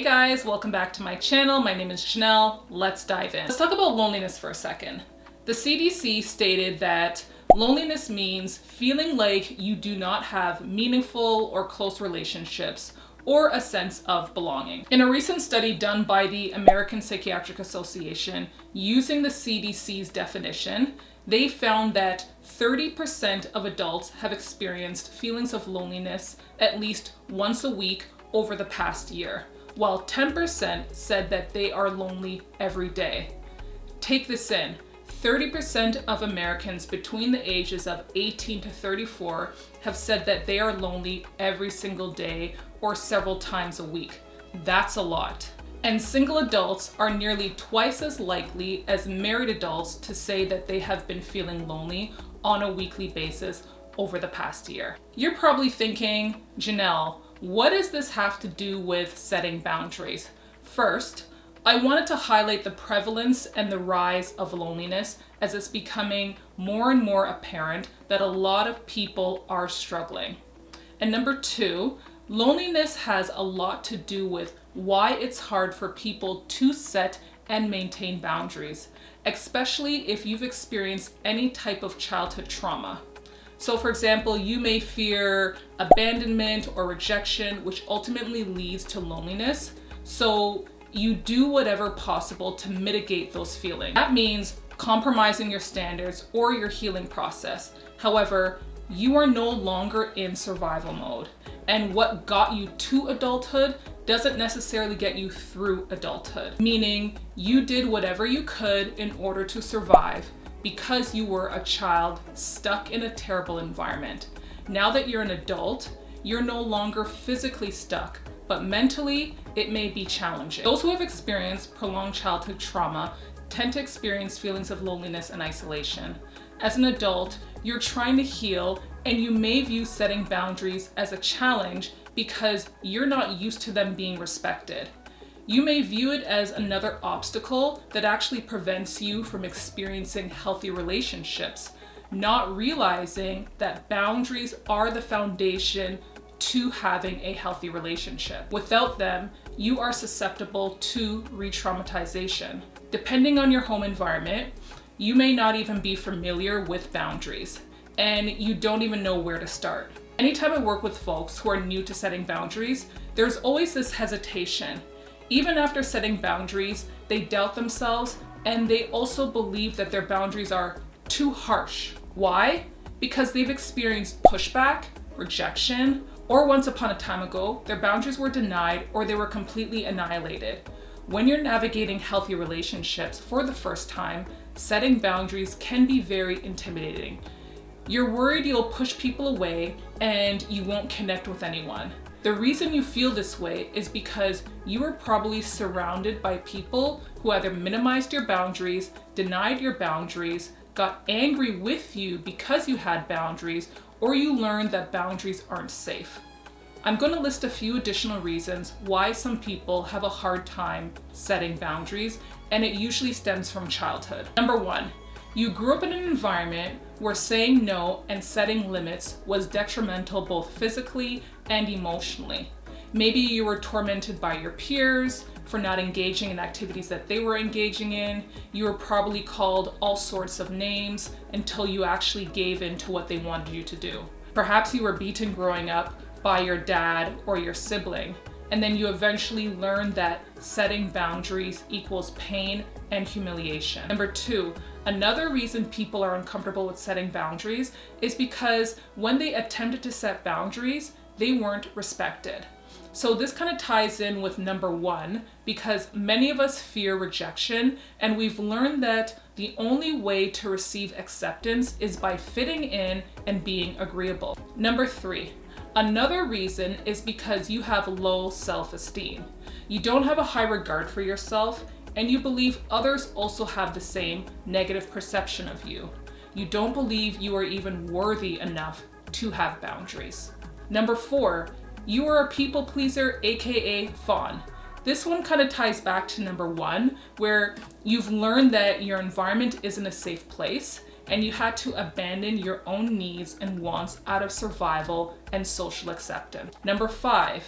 Hey guys, welcome back to my channel. My name is Janelle. Let's dive in. Let's talk about loneliness for a second. The CDC stated that loneliness means feeling like you do not have meaningful or close relationships or a sense of belonging. In a recent study done by the American Psychiatric Association using the CDC's definition, they found that 30% of adults have experienced feelings of loneliness at least once a week over the past year, while 10% said that they are lonely every day. Take this in. 30% of Americans between the ages of 18 to 34 have said that they are lonely every single day or several times a week. That's a lot. And single adults are nearly twice as likely as married adults to say that they have been feeling lonely on a weekly basis over the past year. You're probably thinking, Janelle, what does this have to do with setting boundaries? First, I wanted to highlight the prevalence and the rise of loneliness as it's becoming more and more apparent that a lot of people are struggling. And number two, loneliness has a lot to do with why it's hard for people to set and maintain boundaries, especially if you've experienced any type of childhood trauma. So for example, you may fear abandonment or rejection, which ultimately leads to loneliness. So you do whatever possible to mitigate those feelings. That means compromising your standards or your healing process. However, you are no longer in survival mode. And what got you to adulthood doesn't necessarily get you through adulthood. Meaning you did whatever you could in order to survive because you were a child stuck in a terrible environment. Now that you're an adult, you're no longer physically stuck, but mentally it may be challenging. Those who have experienced prolonged childhood trauma tend to experience feelings of loneliness and isolation. As an adult, you're trying to heal and you may view setting boundaries as a challenge because you're not used to them being respected. You may view it as another obstacle that actually prevents you from experiencing healthy relationships, not realizing that boundaries are the foundation to having a healthy relationship. Without them, you are susceptible to re-traumatization. Depending on your home environment, you may not even be familiar with boundaries, and you don't even know where to start. Anytime I work with folks who are new to setting boundaries, there's always this hesitation. Even after setting boundaries, they doubt themselves and they also believe that their boundaries are too harsh. Why? Because they've experienced pushback, rejection, or once upon a time ago, their boundaries were denied or they were completely annihilated. When you're navigating healthy relationships for the first time, setting boundaries can be very intimidating. You're worried you'll push people away and you won't connect with anyone. The reason you feel this way is because you were probably surrounded by people who either minimized your boundaries, denied your boundaries, got angry with you because you had boundaries, or you learned that boundaries aren't safe. I'm going to list a few additional reasons why some people have a hard time setting boundaries, and it usually stems from childhood. Number one, you grew up in an environment where saying no and setting limits was detrimental both physically and emotionally. Maybe you were tormented by your peers for not engaging in activities that they were engaging in. You were probably called all sorts of names until you actually gave in to what they wanted you to do. Perhaps you were beaten growing up by your dad or your sibling, and then you eventually learned that setting boundaries equals pain and humiliation. Number two, another reason people are uncomfortable with setting boundaries is because when they attempted to set boundaries, they weren't respected. So this kind of ties in with number one, because many of us fear rejection, and we've learned that the only way to receive acceptance is by fitting in and being agreeable. Number three, another reason is because you have low self-esteem. You don't have a high regard for yourself, and you believe others also have the same negative perception of you. You don't believe you are even worthy enough to have boundaries. Number four, you are a people pleaser, aka fawn. This one kind of ties back to number one, where you've learned that your environment isn't a safe place and you had to abandon your own needs and wants out of survival and social acceptance. Number five,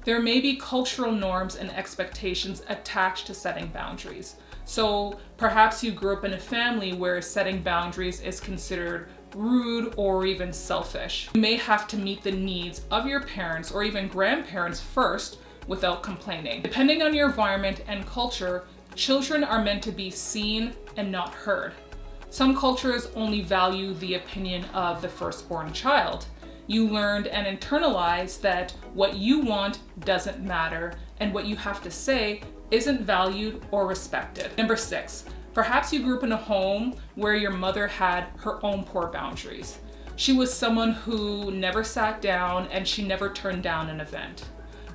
There may be cultural norms and expectations attached to setting boundaries. So perhaps you grew up in a family where setting boundaries is considered rude or even selfish. You may have to meet the needs of your parents or even grandparents first without complaining. Depending on your environment and culture, children are meant to be seen and not heard. Some cultures only value the opinion of the firstborn child. You learned and internalized that what you want doesn't matter and what you have to say isn't valued or respected. Number 6, perhaps you grew up in a home where your mother had her own poor boundaries. She was someone who never sat down and she never turned down an event.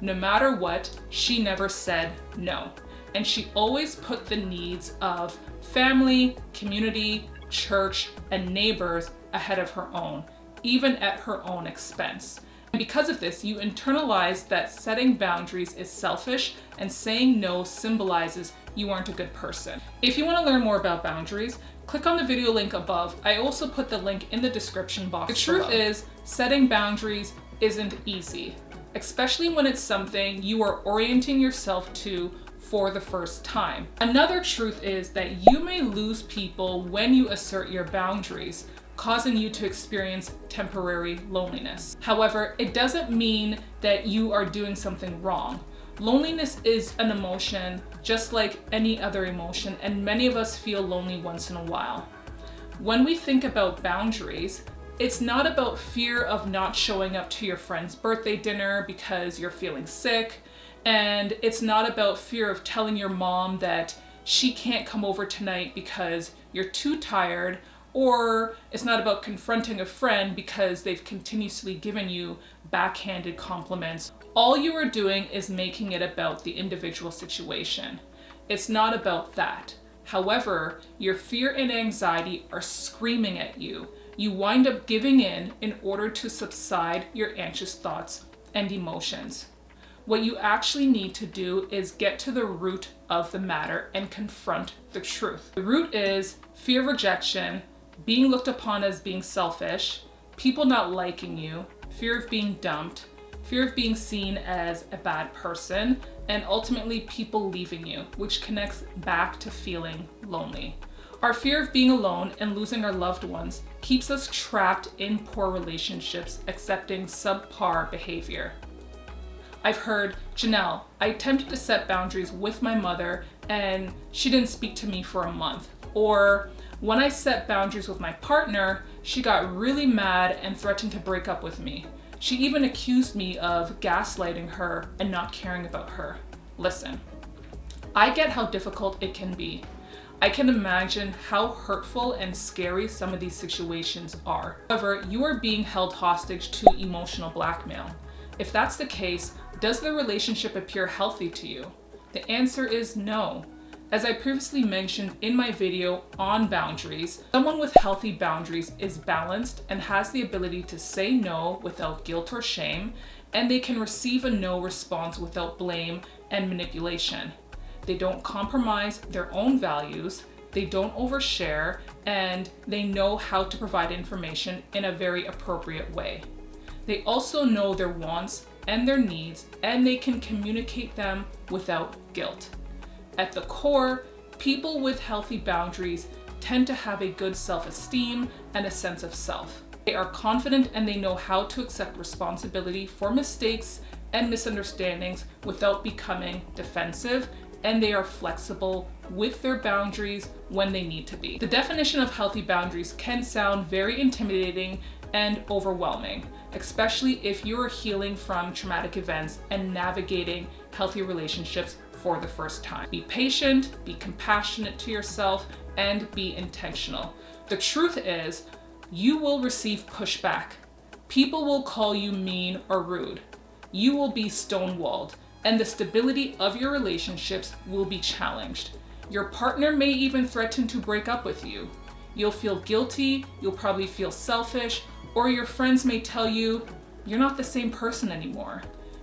No matter what, she never said no. And she always put the needs of family, community, church, and neighbors ahead of her own, even at her own expense. And because of this, you internalize that setting boundaries is selfish and saying no symbolizes you aren't a good person. If you want to learn more about boundaries, click on the video link above. I also put the link in the description box. The truth is, setting boundaries isn't easy, especially when it's something you are orienting yourself to for the first time. Another truth is that you may lose people when you assert your boundaries, causing you to experience temporary loneliness. However, it doesn't mean that you are doing something wrong. Loneliness is an emotion just like any other emotion, and many of us feel lonely once in a while. When we think about boundaries, it's not about fear of not showing up to your friend's birthday dinner because you're feeling sick, and it's not about fear of telling your mom that she can't come over tonight because you're too tired, or it's not about confronting a friend because they've continuously given you backhanded compliments. All you are doing is making it about the individual situation. It's not about that. However, your fear and anxiety are screaming at you. You wind up giving in order to subside your anxious thoughts and emotions. What you actually need to do is get to the root of the matter and confront the truth. The root is fear of rejection, being looked upon as being selfish, people not liking you, fear of being dumped, fear of being seen as a bad person, and ultimately people leaving you, which connects back to feeling lonely. Our fear of being alone and losing our loved ones keeps us trapped in poor relationships, accepting subpar behavior. I've heard, Janelle, I attempted to set boundaries with my mother and she didn't speak to me for a month. Or when I set boundaries with my partner, she got really mad and threatened to break up with me. She even accused me of gaslighting her and not caring about her. Listen, I get how difficult it can be. I can imagine how hurtful and scary some of these situations are. However, you are being held hostage to emotional blackmail. If that's the case, does the relationship appear healthy to you? The answer is no. As I previously mentioned in my video on boundaries, someone with healthy boundaries is balanced and has the ability to say no without guilt or shame, and they can receive a no response without blame and manipulation. They don't compromise their own values, they don't overshare, and they know how to provide information in a very appropriate way. They also know their wants and their needs, and they can communicate them without guilt. At the core, people with healthy boundaries tend to have a good self-esteem and a sense of self. They are confident and they know how to accept responsibility for mistakes and misunderstandings without becoming defensive, and they are flexible with their boundaries when they need to be. The definition of healthy boundaries can sound very intimidating and overwhelming, especially if you're healing from traumatic events and navigating healthy relationships for the first time. Be patient, be compassionate to yourself, and be intentional. The truth is, you will receive pushback. People will call you mean or rude. You will be stonewalled, and the stability of your relationships will be challenged. Your partner may even threaten to break up with you. You'll feel guilty, you'll probably feel selfish, or your friends may tell you you're not the same person anymore.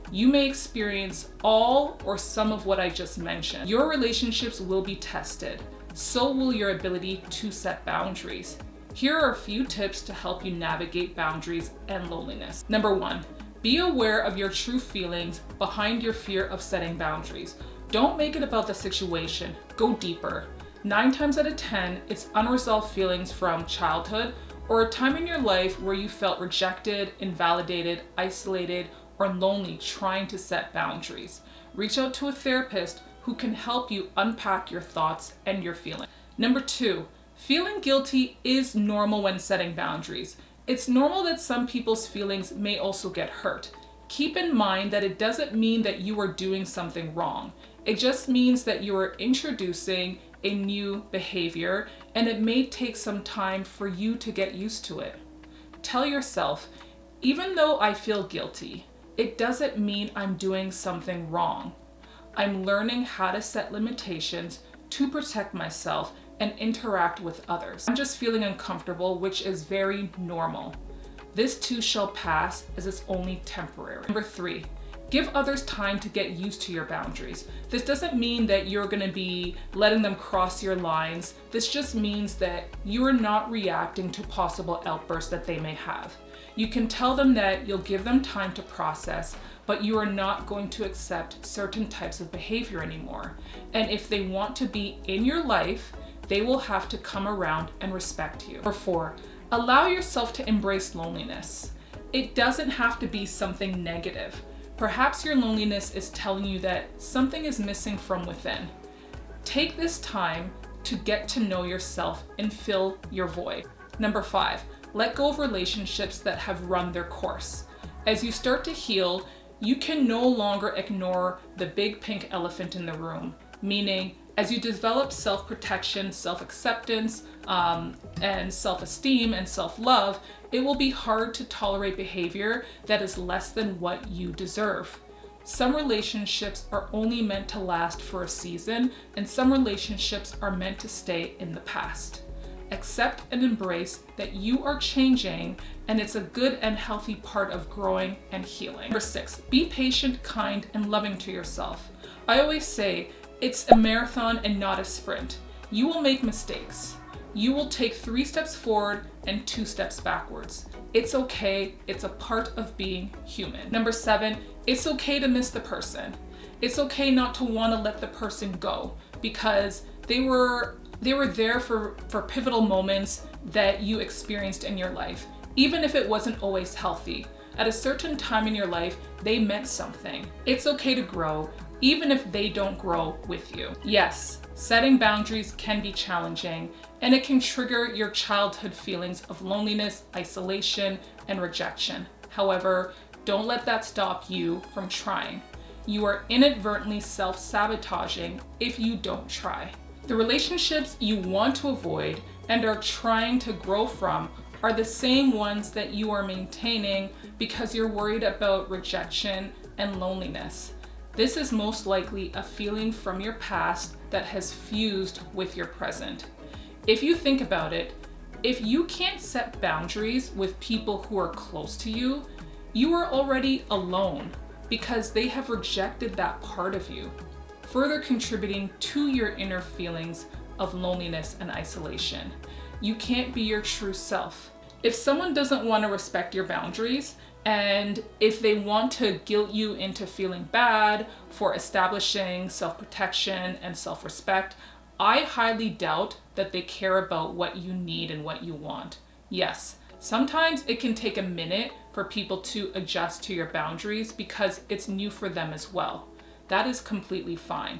You may experience all or some of what I just mentioned. Your relationships will be tested. So will your ability to set boundaries. Here are a few tips to help you navigate boundaries and loneliness. Number 1, Be aware of your true feelings behind your fear of setting boundaries. Don't make it about the situation. Go deeper. 9 times out of 10, it's unresolved feelings from childhood or a time in your life where you felt rejected, invalidated, isolated, or lonely trying to set boundaries. Reach out to a therapist who can help you unpack your thoughts and your feelings. Number 2, feeling guilty is normal when setting boundaries. It's normal that some people's feelings may also get hurt. Keep in mind that it doesn't mean that you are doing something wrong. It just means that you are introducing a new behavior and it may take some time for you to get used to it. Tell yourself, even though I feel guilty, it doesn't mean I'm doing something wrong. I'm learning how to set limitations to protect myself and interact with others. I'm just feeling uncomfortable, which is very normal. This too shall pass, as it's only temporary. Number 3, give others time to get used to your boundaries. This doesn't mean that you're gonna be letting them cross your lines. This just means that you are not reacting to possible outbursts that they may have. You can tell them that you'll give them time to process, but you are not going to accept certain types of behavior anymore. And if they want to be in your life, they will have to come around and respect you. Number 4, allow yourself to embrace loneliness. It doesn't have to be something negative. Perhaps your loneliness is telling you that something is missing from within. Take this time to get to know yourself and fill your void. Number 5, let go of relationships that have run their course. As you start to heal, you can no longer ignore the big pink elephant in the room, meaning as you develop self-protection, self-acceptance, and self-esteem and self-love, it will be hard to tolerate behavior that is less than what you deserve. Some relationships are only meant to last for a season, and some relationships are meant to stay in the past. Accept and embrace that you are changing, and it's a good and healthy part of growing and healing. Number 6, be patient, kind, and loving to yourself. I always say, it's a marathon and not a sprint. You will make mistakes. You will take 3 steps forward and 2 steps backwards. It's okay. It's a part of being human. Number 7, it's okay to miss the person. It's okay not to want to let the person go because they were there for pivotal moments that you experienced in your life, even if it wasn't always healthy. At a certain time in your life, they meant something. It's okay to grow, even if they don't grow with you. Yes, setting boundaries can be challenging, and it can trigger your childhood feelings of loneliness, isolation, and rejection. However, don't let that stop you from trying. You are inadvertently self-sabotaging if you don't try. The relationships you want to avoid and are trying to grow from are the same ones that you are maintaining because you're worried about rejection and loneliness. This is most likely a feeling from your past that has fused with your present. If you think about it, if you can't set boundaries with people who are close to you, you are already alone because they have rejected that part of you, further contributing to your inner feelings of loneliness and isolation. You can't be your true self. If someone doesn't want to respect your boundaries, and if they want to guilt you into feeling bad for establishing self-protection and self-respect, I highly doubt that they care about what you need and what you want. Yes, sometimes it can take a minute for people to adjust to your boundaries because it's new for them as well. That is completely fine.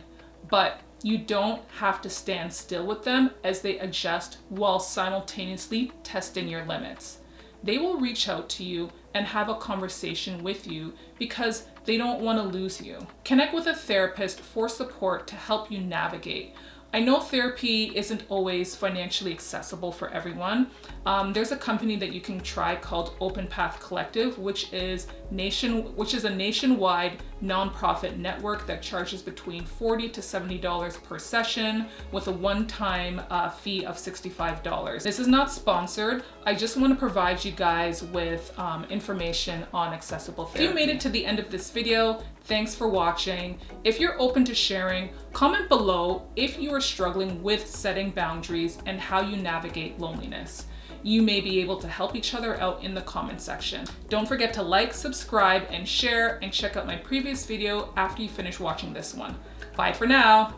But you don't have to stand still with them as they adjust while simultaneously testing your limits. They will reach out to you and have a conversation with you because they don't want to lose you. Connect with a therapist for support to help you navigate. I know therapy isn't always financially accessible for everyone. There's a company that you can try called Open Path Collective, which is a nationwide nonprofit network that charges between $40 to $70 per session with a one-time fee of $65. This is not sponsored. I just want to provide you guys with information on accessible therapy. If you made it to the end of this video, thanks for watching. If you're open to sharing, comment below if you are struggling with setting boundaries and how you navigate loneliness. you may be able to help each other out in the comment section. Don't forget to like, subscribe, and share, and check out my previous video after you finish watching this one. Bye for now.